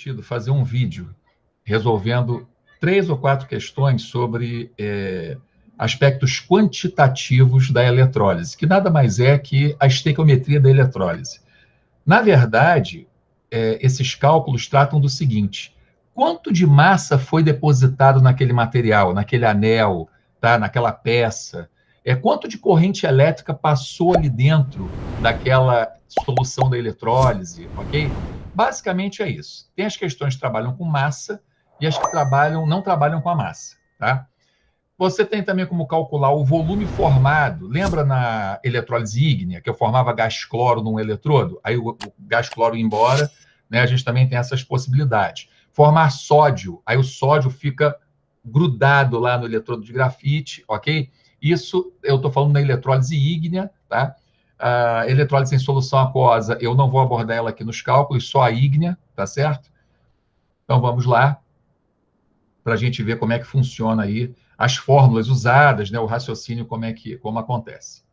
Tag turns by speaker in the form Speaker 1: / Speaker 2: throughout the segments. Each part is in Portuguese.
Speaker 1: prometido fazer um vídeo resolvendo 3 ou 4 questões sobre aspectos quantitativos da eletrólise, que nada mais é que a estequiometria da eletrólise. Na verdade, esses cálculos tratam do seguinte: quanto de massa foi depositado naquele material, naquele anel, tá? Naquela peça? Quanto de corrente elétrica passou ali dentro daquela solução da eletrólise, ok? Basicamente é isso. Tem as questões que trabalham com massa e as que não trabalham com a massa, tá? Você tem também como calcular o volume formado. Lembra na eletrólise ígnea, que eu formava gás cloro num eletrodo? Aí o gás cloro ia embora, né? A gente também tem essas possibilidades. Formar sódio, aí o sódio fica grudado lá no eletrodo de grafite, ok? Isso eu estou falando da eletrólise ígnea, tá? A eletrólise em solução aquosa, eu não vou abordar ela aqui nos cálculos, só a ígnea, tá certo? Então vamos lá, para a gente ver como é que funciona aí as fórmulas usadas, né, o raciocínio, como acontece.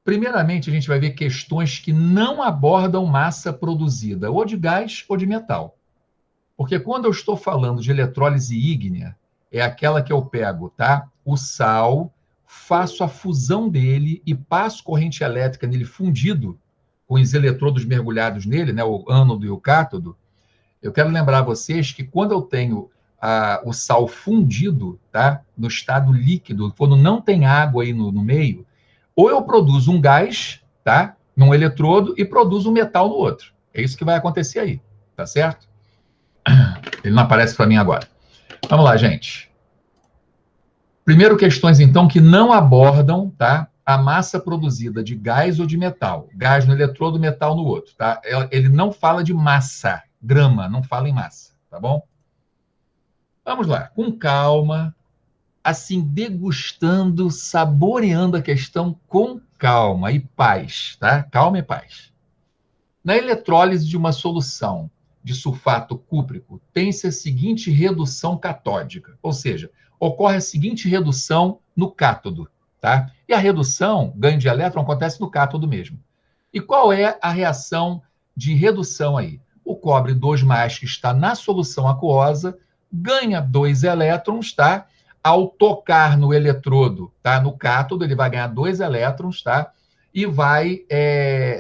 Speaker 1: Primeiramente, a gente vai ver questões que não abordam massa produzida, ou de gás ou de metal. Porque quando eu estou falando de eletrólise ígnea, é aquela que eu pego, tá? O sal, faço a fusão dele e passo corrente elétrica nele fundido, com os eletrodos mergulhados nele, né, o ânodo e o cátodo. Eu quero lembrar a vocês que quando eu tenho o sal fundido, tá, no estado líquido, quando não tem água aí no meio, ou eu produzo um gás, tá, num eletrodo e produzo um metal no outro. É isso que vai acontecer aí, tá certo? Ele não aparece para mim agora. Vamos lá, gente. Primeiro, questões, então, que não abordam, tá, a massa produzida de gás ou de metal. Gás no eletrodo, metal no outro, tá? Ele não fala de massa, grama, não fala em massa, tá bom? Vamos lá, com calma, assim, degustando, saboreando a questão com calma e paz, tá? Calma e paz. Na eletrólise de uma solução de sulfato cúprico, tem-se a seguinte redução catódica, ou seja, ocorre a seguinte redução no cátodo, tá? E a redução, ganho de elétron, acontece no cátodo mesmo. E qual é a reação de redução aí? O cobre 2+, que está na solução aquosa, ganha 2 elétrons, tá? Ao tocar no eletrodo, tá? No cátodo, ele vai ganhar 2 elétrons, tá? E vai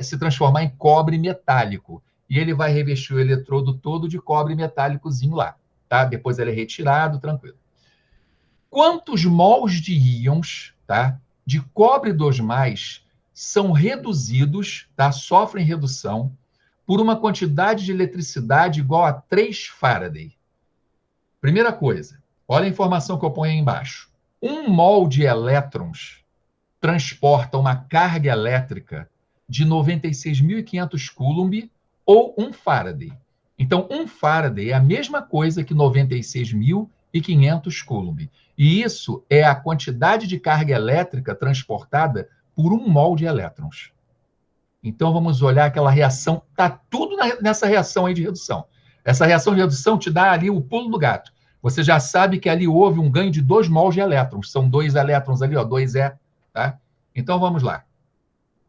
Speaker 1: se transformar em cobre metálico. E ele vai revestir o eletrodo todo de cobre metálicozinho lá, tá? Depois ele é retirado, tranquilo. Quantos mols de íons, tá? De cobre 2+, são reduzidos, tá? Sofrem redução por uma quantidade de eletricidade igual a 3 Faraday. Primeira coisa, olha a informação que eu ponho aí embaixo. 1 mol de elétrons transporta uma carga elétrica de 96.500 Coulomb ou 1 Faraday. Então, 1 Faraday é a mesma coisa que 96.500 Coulomb. E isso é a quantidade de carga elétrica transportada por 1 mol de elétrons. Então, vamos olhar aquela reação. Está tudo nessa reação aí de redução. Essa reação de redução te dá ali o pulo do gato. Você já sabe que ali houve um ganho de 2 mols de elétrons. São 2 elétrons ali, ó, 2E. Tá? Então, vamos lá.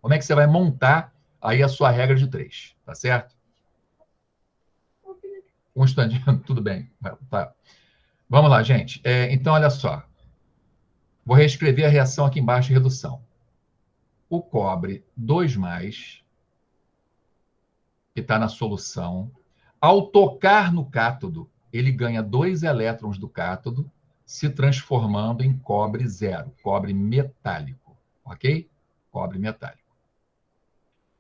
Speaker 1: Como é que você vai montar aí a sua regra de 3? Tá certo? Um instantinho, tudo bem. Tá. Vamos lá, gente. Então, olha só. Vou reescrever a reação aqui embaixo de redução. O cobre 2+, que está na solução, ao tocar no cátodo, ele ganha 2 elétrons do cátodo, se transformando em cobre 0, cobre metálico, ok? Cobre metálico.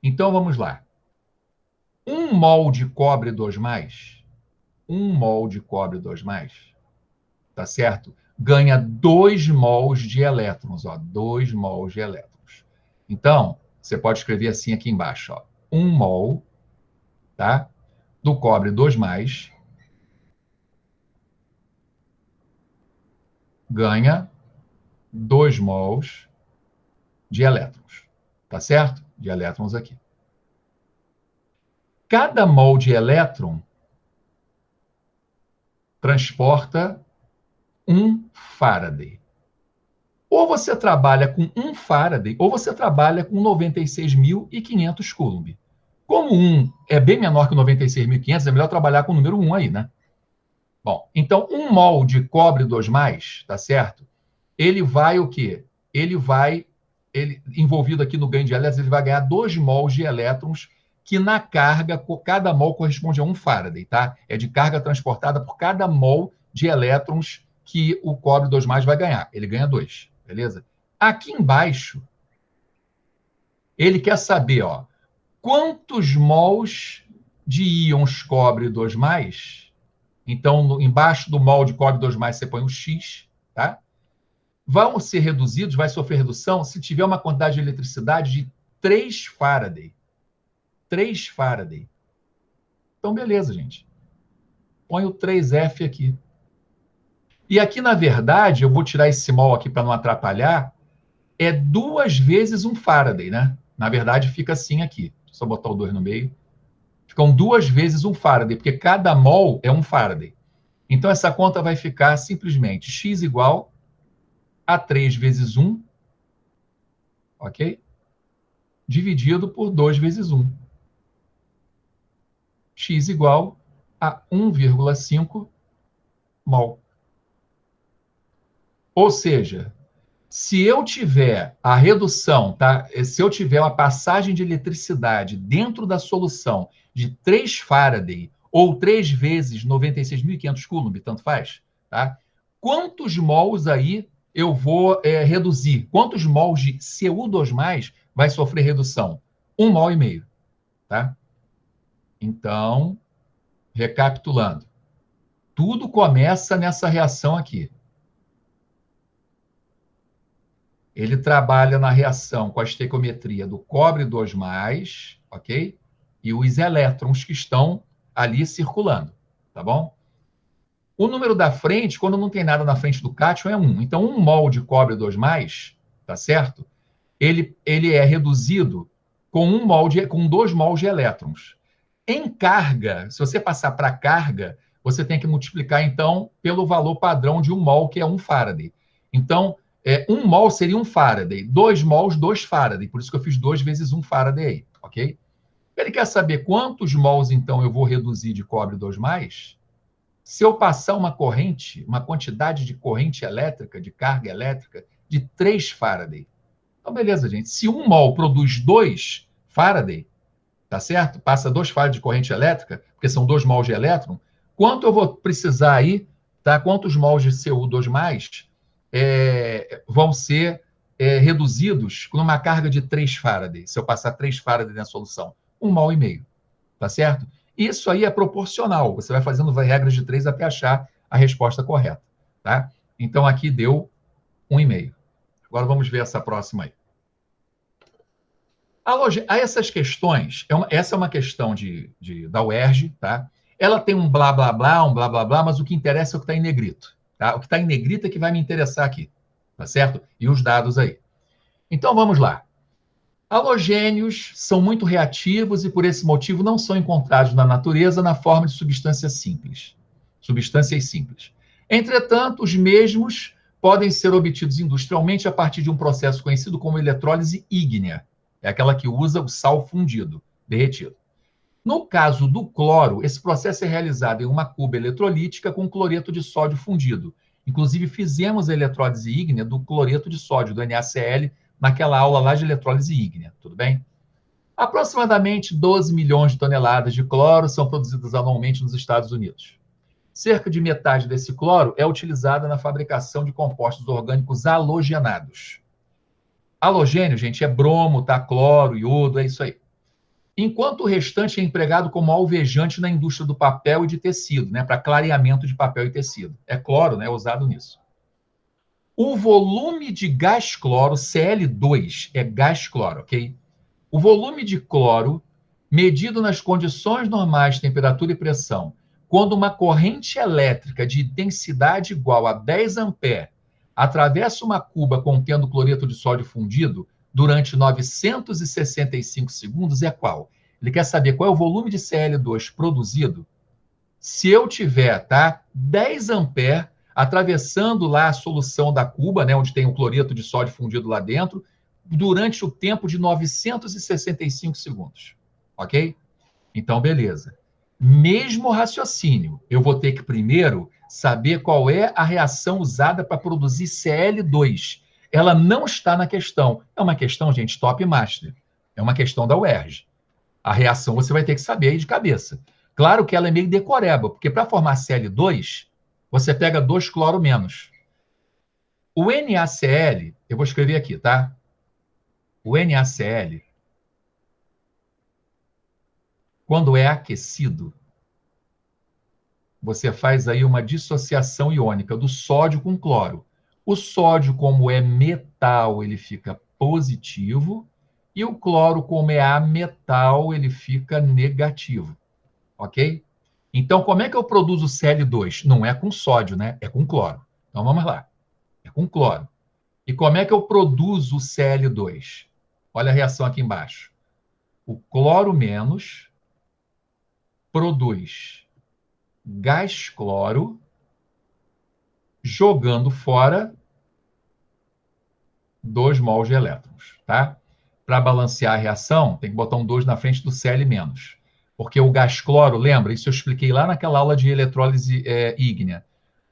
Speaker 1: Então, vamos lá. 1 mol de cobre 2+, 1 mol de cobre 2+, tá certo? Ganha 2 mols de elétrons, ó, 2 mols de elétrons. Então, você pode escrever assim aqui embaixo, ó, 1 mol, tá? Do cobre 2+, ganha 2 mols de elétrons, tá certo? De elétrons aqui. Cada mol de elétron transporta 1 Faraday. Ou você trabalha com 1 Faraday, ou você trabalha com 96.500 Coulomb. Como 1 é bem menor que 96.500, é melhor trabalhar com o número 1 aí, né? Bom, então 1 mol de cobre 2+, tá certo? Ele vai o quê? Envolvido aqui no ganho de elétrons, ele vai ganhar 2 mols de elétrons, que na carga, cada mol corresponde a 1 Faraday, tá? É de carga transportada por cada mol de elétrons que o cobre 2+, vai ganhar. Ele ganha 2, beleza? Aqui embaixo, ele quer saber, ó, quantos mols de íons cobre 2+. Então, embaixo do mol de cobre 2+, você põe um X, tá? Vão ser reduzidos, vai sofrer redução, se tiver uma quantidade de eletricidade de 3 Faraday. 3 Faraday. Então, beleza, gente. Põe o 3F aqui. E aqui, na verdade, eu vou tirar esse mol aqui para não atrapalhar, é 2 vezes 1 Faraday, né? Na verdade, fica assim aqui. Deixa eu só botar o 2 no meio. Ficam 2 vezes 1 Faraday, porque cada mol é 1 Faraday. Então, essa conta vai ficar simplesmente X igual a 3 vezes 1, ok? Dividido por 2 vezes 1. X igual a 1,5 mol. Ou seja, se eu tiver a redução, tá? Se eu tiver uma passagem de eletricidade dentro da solução de 3 Faraday ou 3 vezes 96.500 Coulomb, tanto faz, tá? Quantos mols aí eu vou reduzir? Quantos mols de Cu2+ vai sofrer redução? 1,5 mol, tá? Então, recapitulando, tudo começa nessa reação aqui. Ele trabalha na reação com a estequiometria do cobre 2+, ok? E os elétrons que estão ali circulando, tá bom? O número da frente, quando não tem nada na frente do cátion, é 1. Então, 1 mol de cobre 2+, tá certo? Ele é reduzido com 2 mols de elétrons. Em carga, se você passar para carga, você tem que multiplicar, então, pelo valor padrão de 1 mol, que é 1 Faraday. Então, 1 mol seria 1 Faraday. 2 mols, 2 Faraday. Por isso que eu fiz 2 vezes 1 Faraday aí, ok? Ele quer saber quantos mols, então, eu vou reduzir de cobre 2+. Se eu passar uma corrente, uma quantidade de corrente elétrica, de carga elétrica, de 3 Faraday. Então, beleza, gente. Se 1 mol produz 2 Faraday, tá certo? Passa 2 Faraday de corrente elétrica, porque são 2 mols de elétron, quanto eu vou precisar aí, tá? Quantos mols de Cu2+ vão ser reduzidos com uma carga de 3 Faraday, se eu passar 3 Faraday na solução? 1,5 mol, tá certo? Isso aí é proporcional, você vai fazendo regras de 3 até achar a resposta correta, tá? Então, aqui deu 1,5. Agora, vamos ver essa próxima aí. Essas questões, essa é uma questão da UERJ, tá? Ela tem um blá, blá, blá, mas o que interessa é o que está em negrito, tá? O que está em negrito é que vai me interessar aqui, tá certo? E os dados aí. Então, vamos lá. Halogênios são muito reativos e, por esse motivo, não são encontrados na natureza na forma de substâncias simples. Entretanto, os mesmos podem ser obtidos industrialmente a partir de um processo conhecido como eletrólise ígnea. É aquela que usa o sal fundido, derretido. No caso do cloro, esse processo é realizado em uma cuba eletrolítica com cloreto de sódio fundido. Inclusive, fizemos a eletrólise ígnea do cloreto de sódio, do NaCl, naquela aula lá de eletrólise ígnea, tudo bem? Aproximadamente 12 milhões de toneladas de cloro são produzidas anualmente nos Estados Unidos. Cerca de metade desse cloro é utilizada na fabricação de compostos orgânicos halogenados. Halogênio, gente, é bromo, tá? Cloro, iodo, é isso aí. Enquanto o restante é empregado como alvejante na indústria do papel e de tecido, né? Para clareamento de papel e tecido. É cloro, né? Usado nisso. O volume de gás cloro, Cl2, é gás cloro, ok? O volume de cloro, medido nas condições normais de temperatura e pressão, quando uma corrente elétrica de intensidade igual a 10 ampere atravessa uma cuba contendo cloreto de sódio fundido durante 965 segundos, é qual? Ele quer saber qual é o volume de Cl2 produzido se eu tiver, tá, 10 ampere atravessando lá a solução da cuba, né, onde tem o cloreto de sódio fundido lá dentro, durante o tempo de 965 segundos. Ok? Então, beleza. Mesmo raciocínio, eu vou ter que primeiro saber qual é a reação usada para produzir Cl2. Ela não está na questão. É uma questão, gente, top master. É uma questão da UERJ. A reação você vai ter que saber aí de cabeça. Claro que ela é meio decoreba, porque para formar Cl2, você pega 2 cloro menos. O NaCl, eu vou escrever aqui, tá? O NaCl, quando é aquecido, você faz aí uma dissociação iônica do sódio com cloro. O sódio, como é metal, ele fica positivo, e o cloro, como é ametal, ele fica negativo. Ok? Então, como é que eu produzo Cl2? Não é com sódio, né? É com cloro. Então, vamos lá. É com cloro. E como é que eu produzo o Cl2? Olha a reação aqui embaixo. O cloro menos produz gás cloro, jogando fora 2 mols de elétrons, tá? Para balancear a reação, tem que botar um 2 na frente do Cl-. Porque o gás cloro, lembra? Isso eu expliquei lá naquela aula de eletrólise ígnea.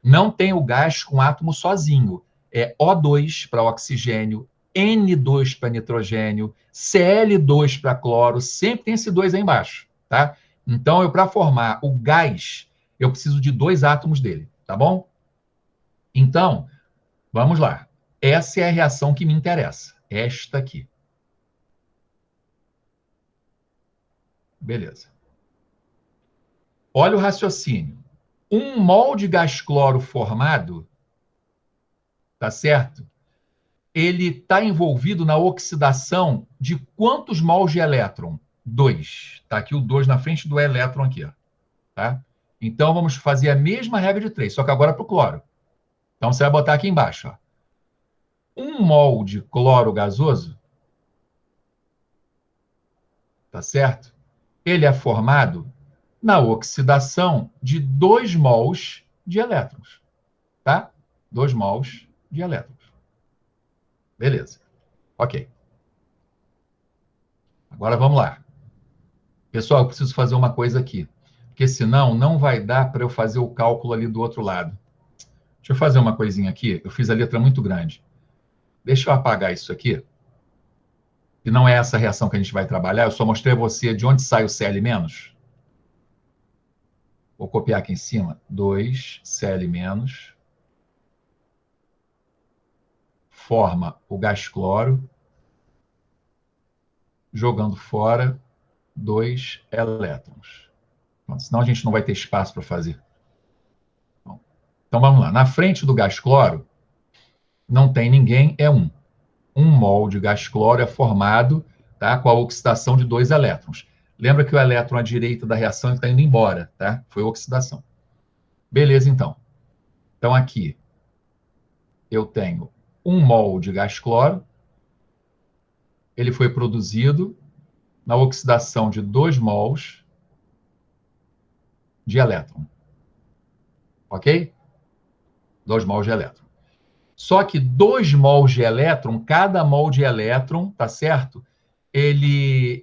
Speaker 1: Não tem o gás com átomo sozinho. É O2 para oxigênio, N2 para nitrogênio, Cl2 para cloro, sempre tem esse 2 aí embaixo, tá? Então, para formar o gás, eu preciso de 2 átomos dele, tá bom? Então, vamos lá. Essa é a reação que me interessa. Esta aqui. Beleza. Olha o raciocínio. 1 mol de gás cloro formado, tá certo? Ele está envolvido na oxidação de quantos mols de elétron? 2. Está aqui o 2 na frente do elétron aqui. Ó, tá? Então, vamos fazer a mesma regra de 3, só que agora para o cloro. Então, você vai botar aqui embaixo. Ó. 1 mol de cloro gasoso, tá certo? Ele é formado na oxidação de 2 mols de elétrons. Tá? 2 mols de elétrons. Beleza. Ok. Agora vamos lá. Pessoal, eu preciso fazer uma coisa aqui, porque senão não vai dar para eu fazer o cálculo ali do outro lado. Deixa eu fazer uma coisinha aqui. Eu fiz a letra muito grande. Deixa eu apagar isso aqui. E não é essa reação que a gente vai trabalhar. Eu só mostrei a você de onde sai o Cl-. Vou copiar aqui em cima. 2 Cl- forma o gás cloro, jogando fora 2 elétrons. Pronto, senão a gente não vai ter espaço para fazer. Então vamos lá. Na frente do gás cloro, não tem ninguém, é 1. 1 mol de gás cloro é formado, tá, com a oxidação de 2 elétrons. Lembra que o elétron à direita da reação está indo embora, tá? Foi oxidação. Beleza, então. Então aqui eu tenho 1 mol de gás cloro. Ele foi produzido na oxidação de 2 mols de elétron. Ok? 2 mols de elétron. Só que 2 mols de elétron, cada mol de elétron, tá certo? Ele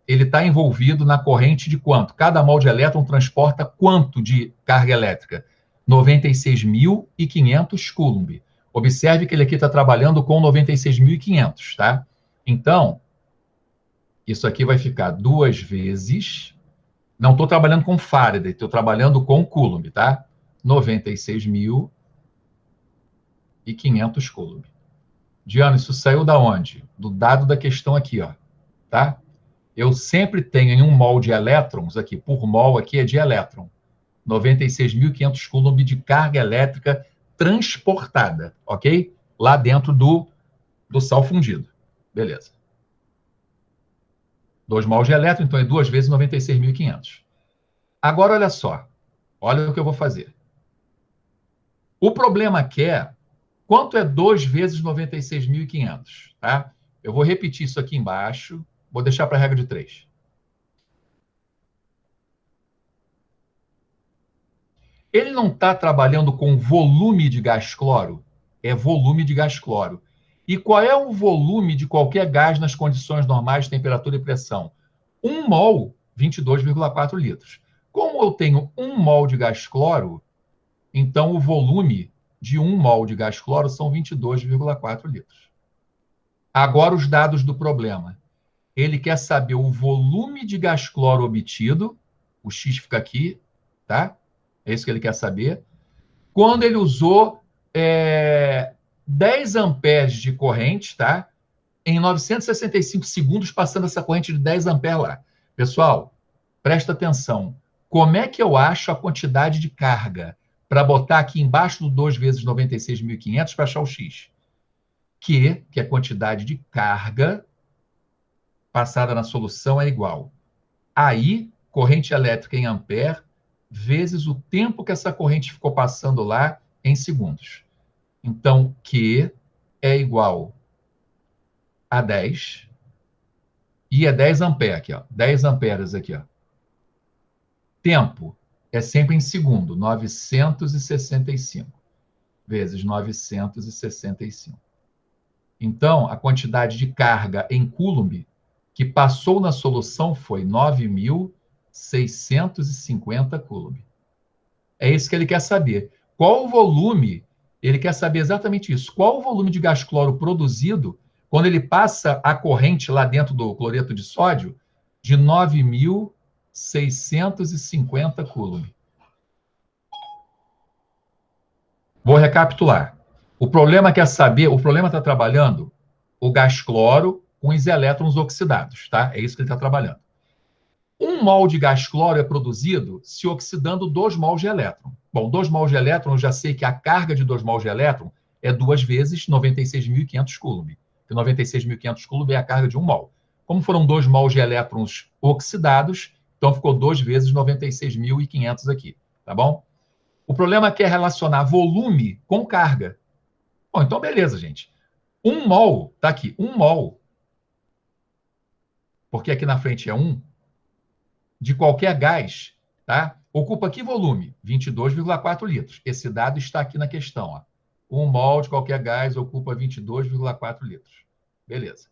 Speaker 1: está envolvido na corrente de quanto? Cada mol de elétron transporta quanto de carga elétrica? 96.500 coulomb. Observe que ele aqui está trabalhando com 96.500, tá? Então, isso aqui vai ficar 2 vezes... Não estou trabalhando com Faraday, estou trabalhando com Coulomb, tá? 96.500 Coulomb. Diana, isso saiu da onde? Do dado da questão aqui, ó, tá? Eu sempre tenho em 1 mol de elétrons, aqui, por mol aqui é de elétron, 96.500 coulomb de carga elétrica transportada, ok? Lá dentro do sal fundido. Beleza. 2 mols de elétron, então é 2 vezes 96.500. Agora, olha só. Olha o que eu vou fazer. O problema aqui é quanto é 2 vezes 96.500, tá? Eu vou repetir isso aqui embaixo. Vou deixar para a regra de 3. Ele não está trabalhando com volume de gás cloro? É volume de gás cloro. E qual é o volume de qualquer gás nas condições normais de temperatura e pressão? 1 mol, 22,4 litros. Como eu tenho 1 mol de gás cloro, então o volume de 1 mol de gás cloro são 22,4 litros. Agora os dados do problema. Ele quer saber o volume de gás cloro obtido, o X fica aqui, tá? É isso que ele quer saber. Quando ele usou 10 amperes de corrente, tá? Em 965 segundos, passando essa corrente de 10 amperes lá. Pessoal, presta atenção. Como é que eu acho a quantidade de carga para botar aqui embaixo do 2 vezes 96.500 para achar o X? Que é a quantidade de carga passada na solução é igual. Aí, corrente elétrica em ampere, vezes o tempo que essa corrente ficou passando lá em segundos. Então, Q é igual a 10, e é 10 amperes aqui, ó. 10 amperes aqui, ó. Tempo é sempre em segundo, 965, vezes 965. Então, a quantidade de carga em Coulomb que passou na solução foi 9.650 Coulomb. É isso que ele quer saber. Qual o volume? Ele quer saber exatamente isso. Qual o volume de gás cloro produzido quando ele passa a corrente lá dentro do cloreto de sódio de 9.650 Coulomb. Vou recapitular. O problema está trabalhando o gás cloro com os elétrons oxidados, tá? É isso que ele está trabalhando. 1 mol de gás cloro é produzido se oxidando 2 mols de elétron. Bom, 2 mols de elétron, eu já sei que a carga de 2 mols de elétron é 2 vezes 96.500 Coulomb. Que 96.500 Coulomb é a carga de 1 mol. Como foram 2 mols de elétrons oxidados, então ficou 2 vezes 96.500 aqui, tá bom? O problema aqui é relacionar volume com carga. Bom, então beleza, gente. 1 mol, tá aqui, 1 mol, porque aqui na frente é 1, de qualquer gás, tá? Ocupa que volume? 22,4 litros. Esse dado está aqui na questão, ó. 1 mol de qualquer gás ocupa 22,4 litros. Beleza.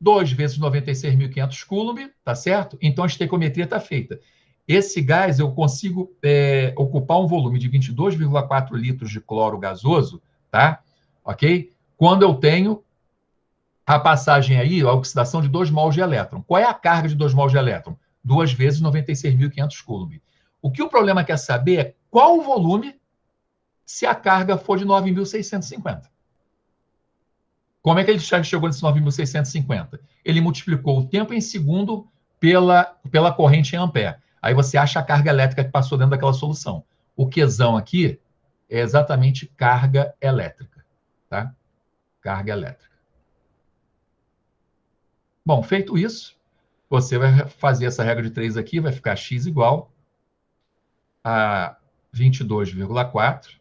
Speaker 1: 2 vezes 96.500 Coulomb, tá certo? Então a estequiometria está feita. Esse gás eu consigo ocupar um volume de 22,4 litros de cloro gasoso, tá? Ok? Quando eu tenho a passagem aí, a oxidação de 2 mols de elétron. Qual é a carga de 2 mols de elétron? 2 vezes 96.500 Coulomb. O que o problema quer saber é qual o volume se a carga for de 9.650. Como é que ele chegou nesse 9.650? Ele multiplicou o tempo em segundo pela corrente em ampere. Aí você acha a carga elétrica que passou dentro daquela solução. O Qzão aqui é exatamente carga elétrica, tá? Carga elétrica. Bom, feito isso, você vai fazer essa regra de 3 aqui, vai ficar x igual a 22,4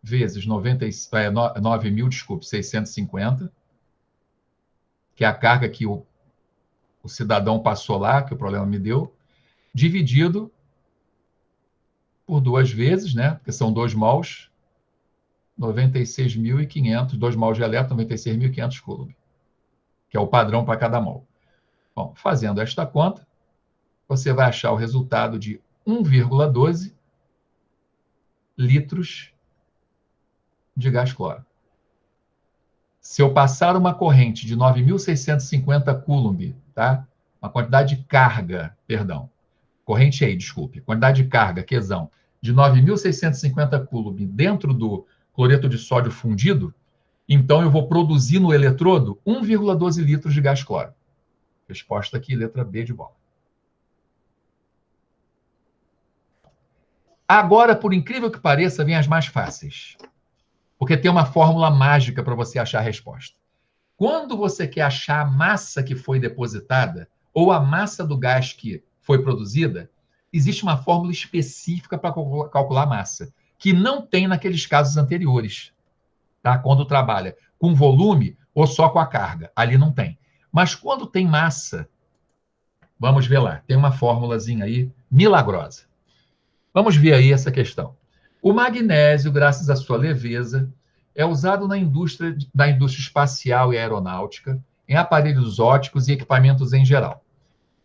Speaker 1: vezes 9.650, que é a carga que o cidadão passou lá, que o problema me deu, dividido por 2 vezes, né? Porque são 2 mols, 96.500, 2 mols de elétron, 96.500 Coulomb, que é o padrão para cada mol. Bom, fazendo esta conta, você vai achar o resultado de 1,12 litros de gás cloro. Se eu passar uma corrente de 9.650 Coulomb, tá? Uma quantidade de carga, perdão, corrente aí, desculpe, quantidade de carga, Qzão, de 9.650 Coulomb dentro do cloreto de sódio fundido, então eu vou produzir no eletrodo 1,12 litros de gás cloro. Resposta aqui, letra B de bola. Agora, por incrível que pareça, vem as mais fáceis. Porque tem uma fórmula mágica para você achar a resposta. Quando você quer achar a massa que foi depositada, ou a massa do gás que foi produzida, existe uma fórmula específica para calcular a massa, que não tem naqueles casos anteriores, tá? Quando trabalha com volume ou só com a carga. Ali não tem. Mas quando tem massa, vamos ver lá, tem uma fórmulazinha aí milagrosa. Vamos ver aí essa questão. O magnésio, graças à sua leveza, é usado na indústria espacial e aeronáutica em aparelhos ópticos e equipamentos em geral.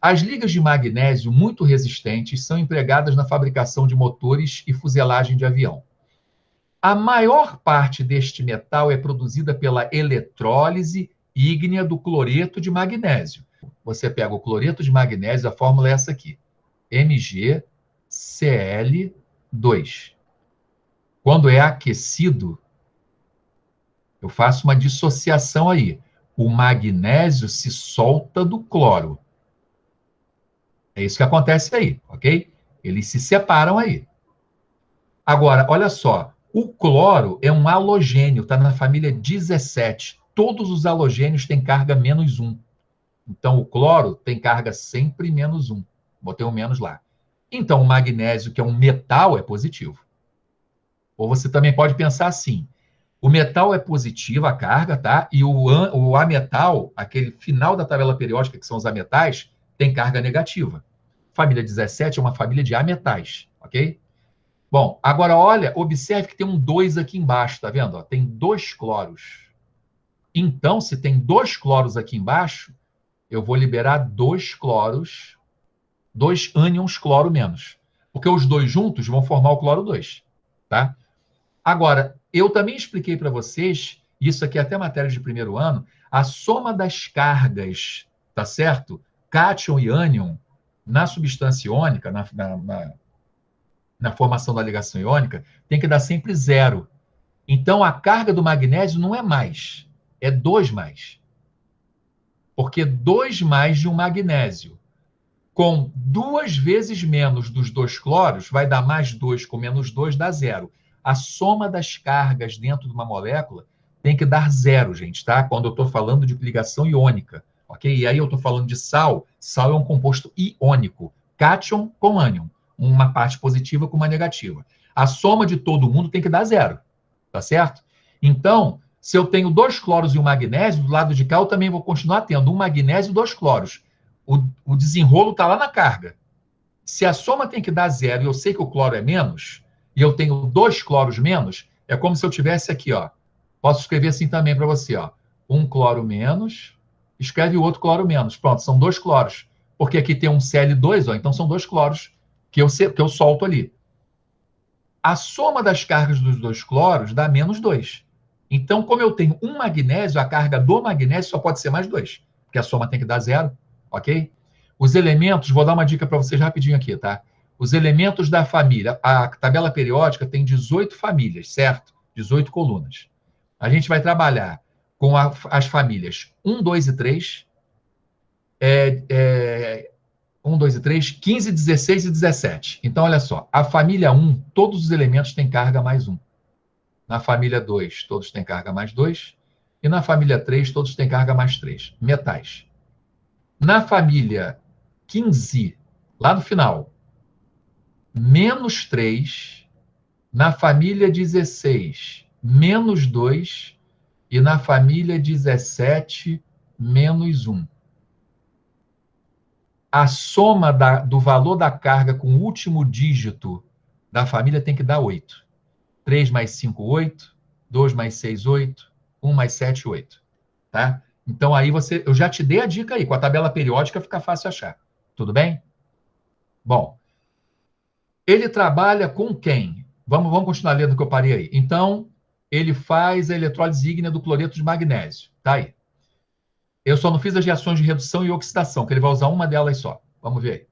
Speaker 1: As ligas de magnésio muito resistentes são empregadas na fabricação de motores e fuselagem de avião. A maior parte deste metal é produzida pela eletrólise ígnea do cloreto de magnésio. Você pega o cloreto de magnésio, a fórmula é essa aqui, MgCl2. Quando é aquecido, eu faço uma dissociação aí. O magnésio se solta do cloro. É isso que acontece aí, ok? Eles se separam aí. Agora, olha só. O cloro é um halogênio, está na família 17. Todos os halogênios têm carga -1. Então, o cloro tem carga sempre -1. Botei um menos lá. Então, o magnésio, que é um metal, é positivo. Ou você também pode pensar assim. O metal é positivo, a carga, tá? E o ametal, aquele final da tabela periódica, que são os ametais, tem carga negativa. Família 17 é uma família de ametais, ok? Bom, agora olha, observe que tem um 2 aqui embaixo, tá vendo? Ó, tem 2 cloros. Então, se tem 2 cloros aqui embaixo, eu vou liberar 2 cloros, 2 ânions cloro menos. Porque os dois juntos vão formar o cloro 2, tá? Agora, eu também expliquei para vocês, isso aqui é até matéria de primeiro ano, a soma das cargas, tá certo? Cátion e ânion, na substância iônica, na formação da ligação iônica, tem que dar sempre 0. Então, a carga do magnésio não é mais, é 2 mais. Porque 2 mais de um magnésio, com 2 vezes menos dos 2 cloros, vai dar mais 2 com menos 2, dá 0. A soma das cargas dentro de uma molécula tem que dar 0, gente, tá? Quando eu estou falando de ligação iônica, ok? E aí eu estou falando de sal. Sal é um composto iônico. Cátion com ânion. Uma parte positiva com uma negativa. A soma de todo mundo tem que dar 0, tá certo? Então, se eu tenho 2 cloros e um magnésio, do lado de cá eu também vou continuar tendo um magnésio e 2 cloros. O desenrolo está lá na carga. Se a soma tem que dar 0 e eu sei que o cloro é menos, e eu tenho 2 cloros menos, é como se eu tivesse aqui, ó. Posso escrever assim também para você, ó. Um cloro menos, escreve o outro cloro menos. Pronto, são 2 cloros. Porque aqui tem um Cl2, ó, então são 2 cloros que eu solto ali. A soma das cargas dos 2 cloros dá -2. Então, como eu tenho um magnésio, a carga do magnésio só pode ser mais 2, porque a soma tem que dar 0, ok? Os elementos, vou dar uma dica para vocês rapidinho aqui, tá? Os elementos da família, a tabela periódica tem 18 famílias, certo? 18 colunas. A gente vai trabalhar com as famílias 1, 2 e 3, 1, 2 e 3, 15, 16 e 17. Então, olha só, a família 1, todos os elementos têm carga +1. Na família 2, todos têm carga +2. E na família 3, todos têm carga +3. Metais. Na família 15, lá no final, -3. Na família 16, -2. E na família 17, -1. A soma do valor da carga com o último dígito da família tem que dar 8. 3 mais 5, 8. 2 mais 6, 8. 1 mais 7, 8. Tá? Então, aí eu já te dei a dica aí. Com a tabela periódica fica fácil achar. Tudo bem? Bom, ele trabalha com quem? Vamos continuar lendo o que eu parei aí. Então, ele faz a eletrólise ígnea do cloreto de magnésio. Tá aí. Eu só não fiz as reações de redução e oxidação, que ele vai usar uma delas só. Vamos ver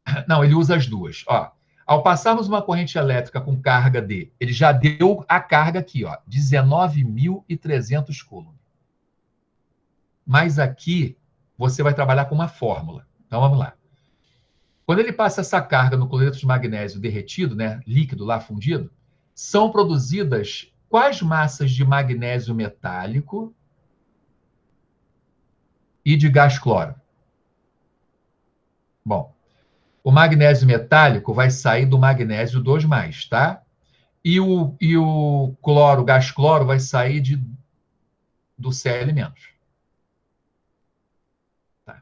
Speaker 1: aí. Não, ele usa as duas. Ó, ao passarmos uma corrente elétrica com carga D, ele já deu a carga aqui, ó, 19.300 coulomb. Mas aqui você vai trabalhar com uma fórmula. Então vamos lá. Quando ele passa essa carga no cloreto de magnésio derretido, né, líquido lá fundido, são produzidas quais massas de magnésio metálico e de gás cloro? Bom, o magnésio metálico vai sair do magnésio 2+, tá? E o cloro, o gás cloro, vai sair do Cl-. Tá.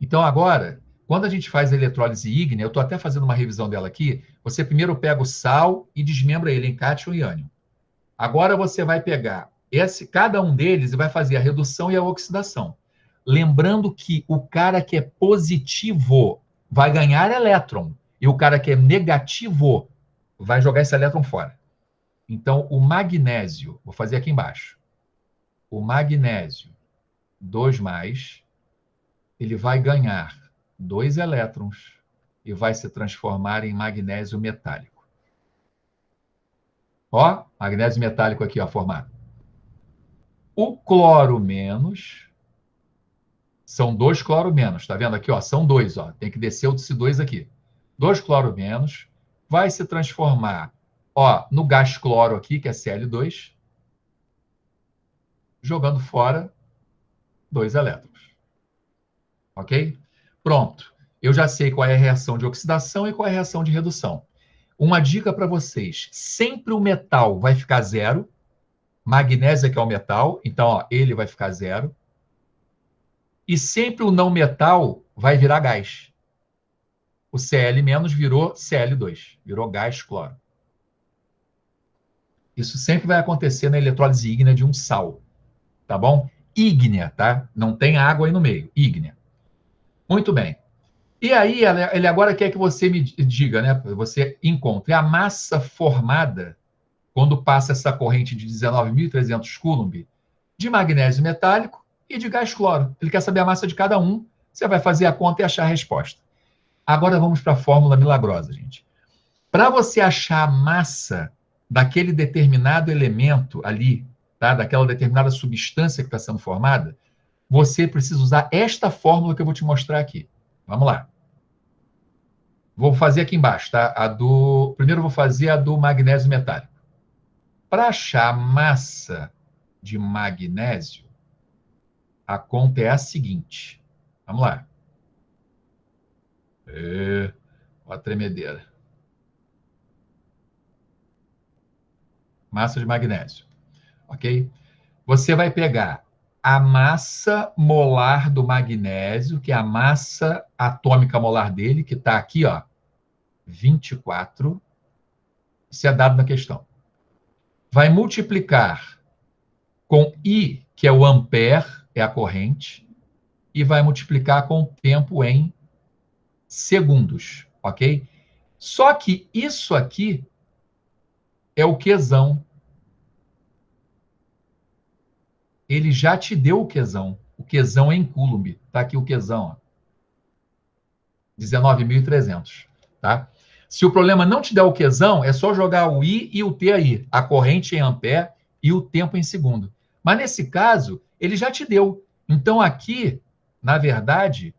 Speaker 1: Então, agora, quando a gente faz a eletrólise ígnea, eu estou até fazendo uma revisão dela aqui, você primeiro pega o sal e desmembra ele em cátion e ânion. Agora você vai pegar Cada um deles vai fazer a redução e a oxidação. Lembrando que o cara que é positivo vai ganhar elétron, e o cara que é negativo vai jogar esse elétron fora. Então, o magnésio, vou fazer aqui embaixo. O magnésio 2+, ele vai ganhar 2 elétrons e vai se transformar em magnésio metálico. Ó, magnésio metálico aqui, ó, formado. O cloro menos, são 2 cloro menos, tá vendo aqui, ó, são 2, ó, tem que descer o desse 2 aqui. 2 cloro menos vai se transformar, ó, no gás cloro aqui, que é Cl2, jogando fora 2 elétrons. Ok? Pronto. Eu já sei qual é a reação de oxidação e qual é a reação de redução. Uma dica para vocês: sempre o metal vai ficar zero. Magnésio que é o metal, então ó, ele vai ficar zero. E sempre o não metal vai virar gás. O Cl- virou Cl2, virou gás cloro. Isso sempre vai acontecer na eletrólise ígnea de um sal, tá bom? Ígnea, tá? Não tem água aí no meio, ígnea. Muito bem. E aí, ele agora quer que você me diga, né? Você encontre a massa formada quando passa essa corrente de 19.300 Coulomb de magnésio metálico e de gás cloro. Ele quer saber a massa de cada um. Você vai fazer a conta e achar a resposta. Agora vamos para a fórmula milagrosa, gente. Para você achar a massa daquele determinado elemento ali, tá? Daquela determinada substância que está sendo formada, você precisa usar esta fórmula que eu vou te mostrar aqui. Vamos lá. Vou fazer aqui embaixo, tá? Primeiro eu vou fazer a do magnésio metálico. Para achar a massa de magnésio, a conta é a seguinte. Vamos lá. Ó a tremedeira. Massa de magnésio. Ok? Você vai pegar a massa molar do magnésio, que é a massa atômica molar dele, que está aqui, ó, 24. Isso é dado na questão. Vai multiplicar com I, que é o ampere, é a corrente, e vai multiplicar com o tempo em segundos, ok? Só que isso aqui é o Qzão. Ele já te deu o Qzão. O Qzão é em Coulomb. Tá aqui o Qzão, ó. 19.300, tá? Se o problema não te der o Qzão, é só jogar o I e o T aí, a corrente em ampere e o tempo em segundo. Mas nesse caso, ele já te deu. Então aqui, na verdade,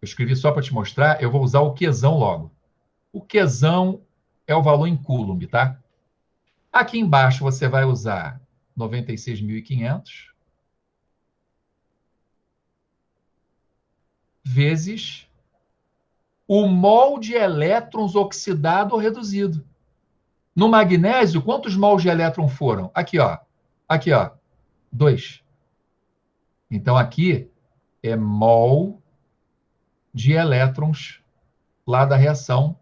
Speaker 1: eu escrevi só para te mostrar, eu vou usar o Qzão logo. O Qzão é o valor em Coulomb, tá? Aqui embaixo você vai usar 96.500 vezes o mol de elétrons oxidado ou reduzido. No magnésio, quantos mols de elétron foram? Aqui, ó. Aqui, ó. 2. Então, aqui é mol de elétrons lá da reação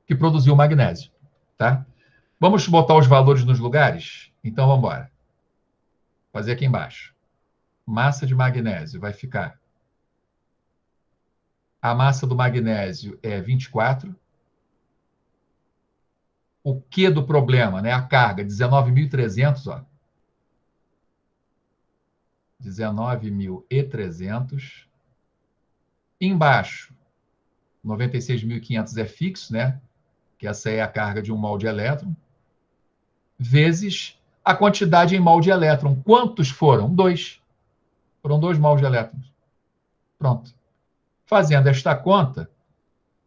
Speaker 1: que produziu o magnésio, tá? Vamos botar os valores nos lugares? Então, vamos embora. Fazer aqui embaixo. Massa de magnésio vai ficar... A massa do magnésio é 24. O que do problema, né? A carga, 19.300, ó. 19.300. Embaixo, 96.500 é fixo, né? Que essa é a carga de um mol de elétron. Vezes a quantidade em mol de elétron. Quantos foram? 2. Foram 2 mols de elétrons. Pronto. Fazendo esta conta,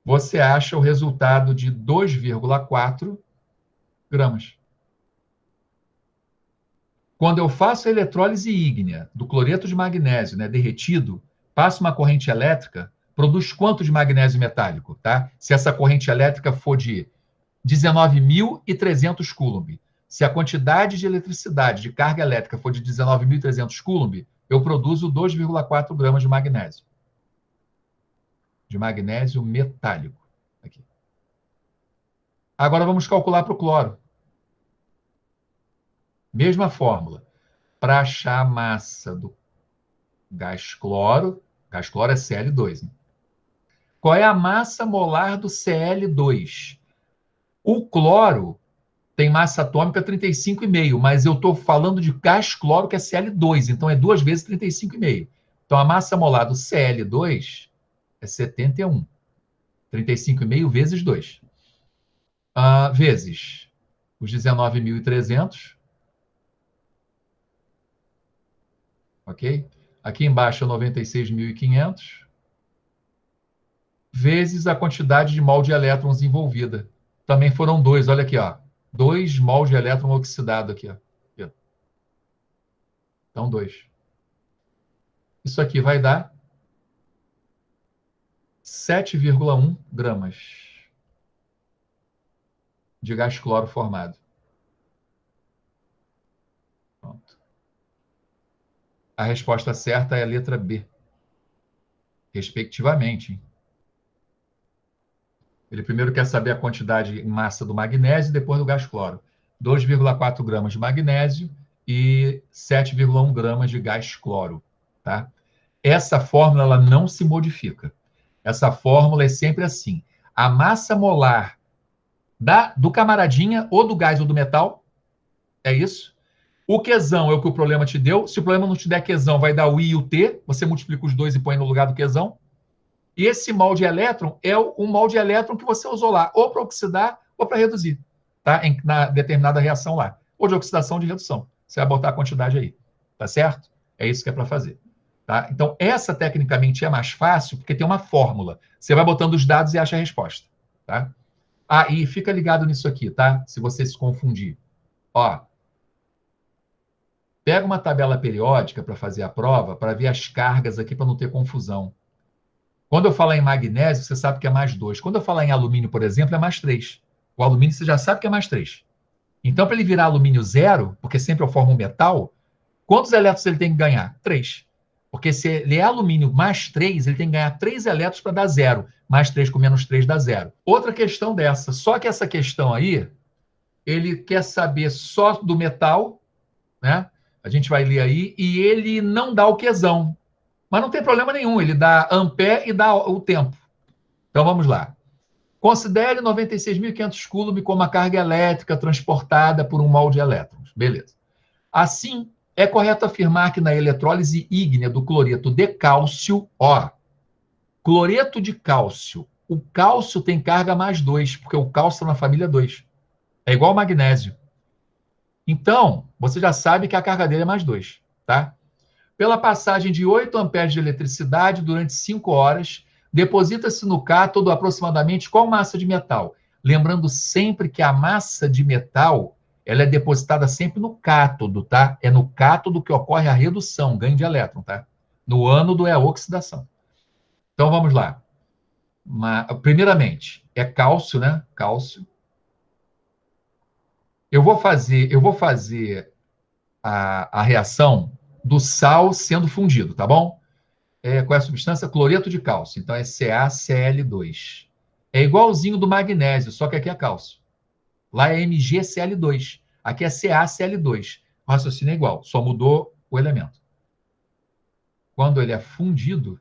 Speaker 1: você acha o resultado de 2,4 gramas. Quando eu faço a eletrólise ígnea do cloreto de magnésio, né, derretido, passo uma corrente elétrica, produz quanto de magnésio metálico, tá? Se essa corrente elétrica for de 19.300 Coulomb, se a quantidade de eletricidade, de carga elétrica for de 19.300 Coulomb, eu produzo 2,4 gramas de magnésio. De magnésio metálico. Aqui. Agora vamos calcular para o cloro. Mesma fórmula. Para achar a massa do gás cloro é Cl2. Né? Qual é a massa molar do Cl2? O cloro tem massa atômica 35,5, mas eu estou falando de gás cloro, que é Cl2, então é 2 vezes 35,5. Então, a massa molar do Cl2 é 71. 35,5 vezes 2. Vezes os 19.300. Ok? Aqui embaixo é 96.500. Vezes a quantidade de mol de elétrons envolvida. Também foram 2, olha aqui, ó. 2 mol de elétron oxidado aqui, ó. Então, 2. Isso aqui vai dar 7,1 gramas de gás cloro formado. Pronto. A resposta certa é a letra B, respectivamente. Ele primeiro quer saber a quantidade em massa do magnésio e depois do gás cloro. 2,4 gramas de magnésio e 7,1 gramas de gás cloro. Tá? Essa fórmula ela não se modifica. Essa fórmula é sempre assim. A massa molar do camaradinha, ou do gás ou do metal, é isso. O Qzão é o que o problema te deu. Se o problema não te der Qzão, vai dar o I e o T. Você multiplica os dois e põe no lugar do Qzão. E esse mol de elétron é o mol de elétron que você usou lá, ou para oxidar ou para reduzir, tá? Na determinada reação lá. Ou de oxidação ou de redução. Você vai botar a quantidade aí, tá certo? É isso que é para fazer. Tá? Então, essa tecnicamente é mais fácil, porque tem uma fórmula. Você vai botando os dados e acha a resposta. Tá? E fica ligado nisso aqui, tá? Se você se confundir. Ó, pega uma tabela periódica para fazer a prova, para ver as cargas aqui, para não ter confusão. Quando eu falar em magnésio, você sabe que é mais 2. Quando eu falar em alumínio, por exemplo, é mais 3. O alumínio você já sabe que é mais 3. Então, para ele virar alumínio 0, porque sempre eu formo um metal, quantos elétrons ele tem que ganhar? 3. Porque se ele é alumínio mais 3, ele tem que ganhar 3 elétrons para dar 0. Mais 3 com menos 3 dá 0. Outra questão dessa. Só que essa questão aí, ele quer saber só do metal, né? A gente vai ler aí, e ele não dá o Qzão. Mas não tem problema nenhum, ele dá ampere e dá o tempo. Então vamos lá. Considere 96.500 coulomb como a carga elétrica transportada por um mol de elétrons. Beleza. Assim, é correto afirmar que na eletrólise ígnea do cloreto de cálcio, cloreto de cálcio, o cálcio tem carga mais 2, porque o cálcio está na família 2. É igual ao magnésio. Então, você já sabe que a carga dele é mais 2, tá? Pela passagem de 8 amperes de eletricidade durante 5 horas, deposita-se no cátodo aproximadamente qual massa de metal? Lembrando sempre que a massa de metal ela é depositada sempre no cátodo, tá? É no cátodo que ocorre a redução, ganho de elétron, tá? No ânodo é a oxidação. Então, vamos lá. Primeiramente, é cálcio, né? Cálcio. Eu vou fazer a reação do sal sendo fundido, tá bom? Qual é a substância? Cloreto de cálcio. Então, é CaCl2. É igualzinho do magnésio, só que aqui é cálcio. Lá é MgCl2. Aqui é CaCl2. O raciocínio é igual, só mudou o elemento. Quando ele é fundido,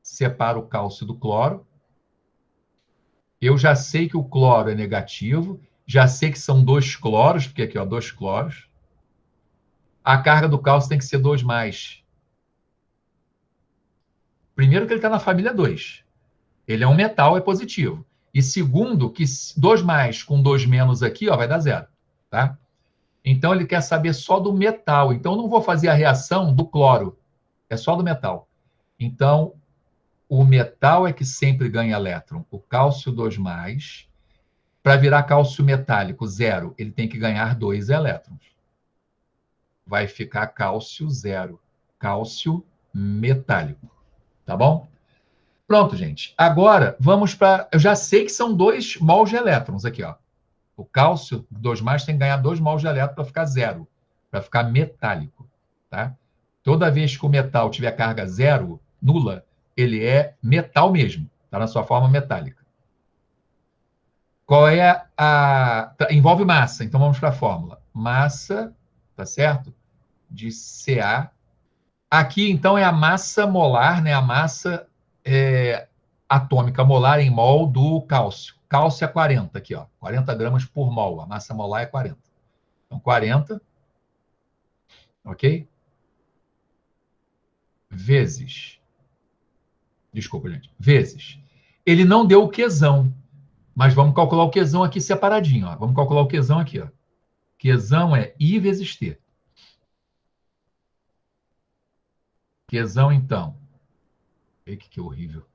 Speaker 1: separa o cálcio do cloro. Eu já sei que o cloro é negativo, já sei que são 2 cloros, porque aqui, 2 cloros. A carga do cálcio tem que ser 2 mais. Primeiro que ele está na família 2. Ele é um metal, é positivo. E segundo, que 2 mais com 2 menos aqui, vai dar 0. Tá? Então, ele quer saber só do metal. Então, eu não vou fazer a reação do cloro. É só do metal. Então, o metal é que sempre ganha elétron. O cálcio 2 mais. Para virar cálcio metálico 0, ele tem que ganhar 2 elétrons. Vai ficar cálcio 0. Cálcio metálico. Tá bom? Pronto, gente. Agora, vamos para... Eu já sei que são 2 mols de elétrons aqui, ó. O cálcio 2 mais tem que ganhar 2 mols de elétron para ficar 0. Para ficar metálico. Tá? Toda vez que o metal tiver carga 0, nula, ele é metal mesmo. Está na sua forma metálica. Qual é a... Envolve massa. Então, vamos para a fórmula. massa, tá certo? De Ca. Aqui, então, é a massa molar, né? A massa atômica molar em mol do cálcio. Cálcio é 40 aqui, ó. 40 gramas por mol. A massa molar é 40. Então, 40, ok? Vezes. Desculpa, gente. Vezes. Ele não deu o Qzão, mas vamos calcular o Qzão aqui separadinho, ó. Vamos calcular o Qzão aqui, ó. Qzão é I vezes T. Qzão, então. Ei, que horrível.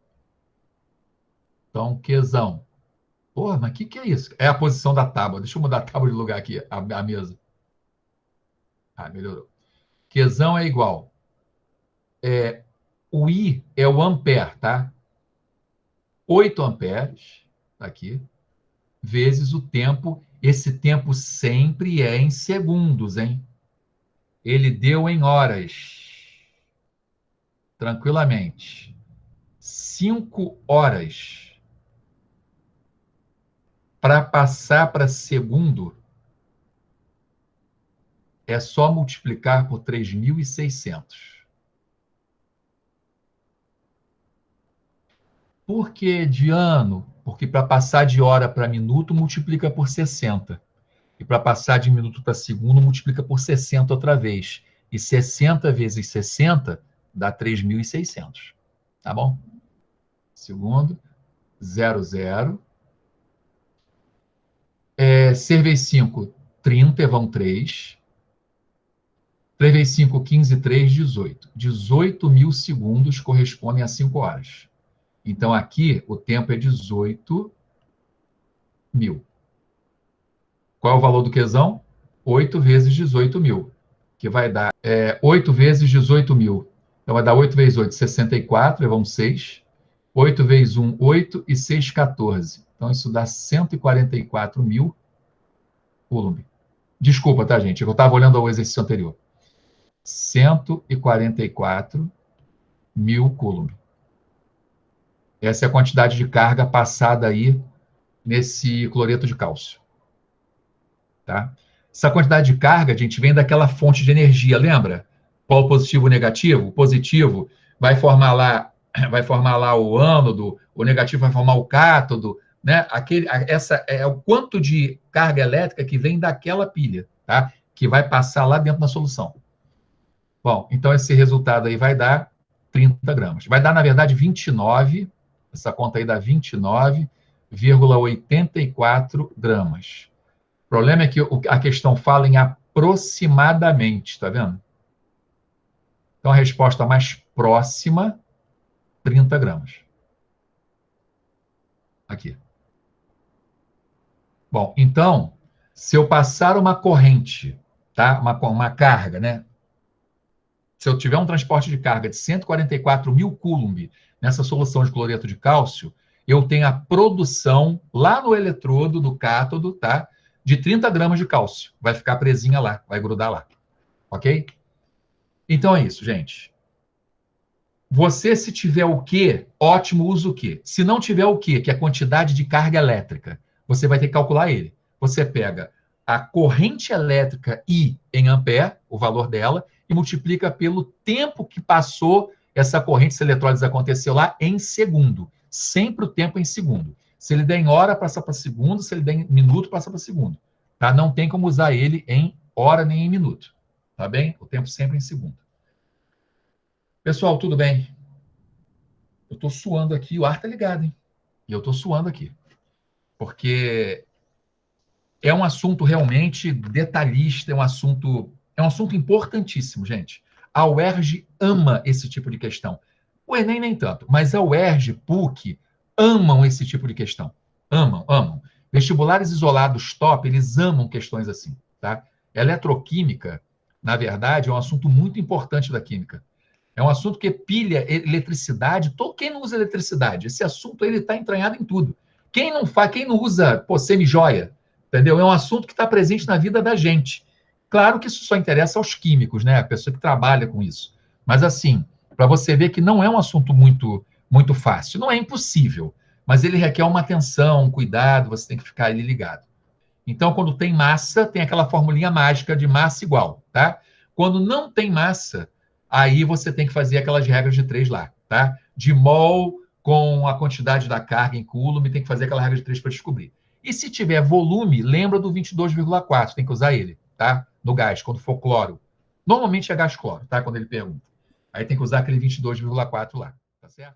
Speaker 1: Então, Qzão. Porra, mas o que é isso? É a posição da tábua. Deixa eu mudar a tábua de lugar aqui, a mesa. Ah, melhorou. Qzão é igual. O I é o ampere, tá? 8 amperes, tá aqui, vezes o tempo. Esse tempo sempre é em segundos, hein? Ele deu em horas. Tranquilamente. 5 horas. Para passar para segundo, é só multiplicar por 3.600. Por que de ano? Porque para passar de hora para minuto, multiplica por 60. E para passar de minuto para segundo, multiplica por 60 outra vez. E 60 vezes 60 dá 3.600. Tá bom? Segundo, 00. C vezes 5, 30, vão 3. 3 vezes 5, 15, 3, 18. 18 mil segundos correspondem a 5 horas. Então, aqui, o tempo é 18 mil. Qual é o valor do Qzão? 8 vezes 18 mil, que vai dar 8 vezes 18 mil. Então, vai dar 8 vezes 8, 64, vão 6. 8 vezes 1, 8, e 6, 14. Então, isso dá 144 mil Coulomb. Desculpa, tá, gente? Eu estava olhando o exercício anterior. 144 mil Coulomb. Essa é a quantidade de carga passada aí nesse cloreto de cálcio. Tá? Essa quantidade de carga, a gente, vem daquela fonte de energia, lembra? Polo positivo e negativo. O positivo vai formar lá o ânodo, o negativo vai formar o cátodo, né? Essa é o quanto de carga elétrica que vem daquela pilha, tá? Que vai passar lá dentro da solução. Bom, então esse resultado aí vai dar 30 gramas. Vai dar, na verdade, 29, essa conta aí dá 29,84 gramas. O problema é que a questão fala em aproximadamente, tá vendo? Então, a resposta mais próxima, 30 gramas. Aqui. Bom, então, se eu passar uma corrente, tá? Uma carga, né? Se eu tiver um transporte de carga de 144 mil Coulomb nessa solução de cloreto de cálcio, eu tenho a produção lá no eletrodo do cátodo, tá? De 30 gramas de cálcio. Vai ficar presinha lá, vai grudar lá. Ok? Então é isso, gente. Você, se tiver o Q, ótimo, usa o Q. Se não tiver o Q, que é a quantidade de carga elétrica, você vai ter que calcular ele. Você pega a corrente elétrica I em ampere, o valor dela, e multiplica pelo tempo que passou essa corrente, se a eletrólise aconteceu lá, em segundo. Sempre o tempo em segundo. Se ele der em hora, passa para segundo. Se ele der em minuto, passa para segundo. Tá? Não tem como usar ele em hora nem em minuto. Tá bem? O tempo sempre em segundo. Pessoal, tudo bem? Eu estou suando aqui. O ar está ligado, hein? E eu estou suando aqui. Porque é um assunto realmente detalhista, é um assunto importantíssimo, gente. A UERJ ama esse tipo de questão. O Enem nem tanto, mas a UERJ, PUC, amam esse tipo de questão. Amam, amam. Vestibulares isolados top, eles amam questões assim, tá? Eletroquímica, na verdade, é um assunto muito importante da química. É um assunto que pilha eletricidade. Quem não usa eletricidade? Esse assunto ele está entranhado em tudo. Quem não usa semi-joia, entendeu? É um assunto que está presente na vida da gente. Claro que isso só interessa aos químicos, né? A pessoa que trabalha com isso. Mas assim, para você ver que não é um assunto muito, muito fácil. Não é impossível, mas ele requer uma atenção, um cuidado, você tem que ficar ali ligado. Então, quando tem massa, tem aquela formulinha mágica de massa igual, tá? Quando não tem massa, aí você tem que fazer aquelas regras de 3 lá, tá? De mol com a quantidade da carga em coulomb, tem que fazer aquela regra de 3 para descobrir. E se tiver volume, lembra do 22,4, tem que usar ele, tá? No gás, quando for cloro. Normalmente é gás cloro, tá? Quando ele pergunta. Aí tem que usar aquele 22,4 lá, tá certo?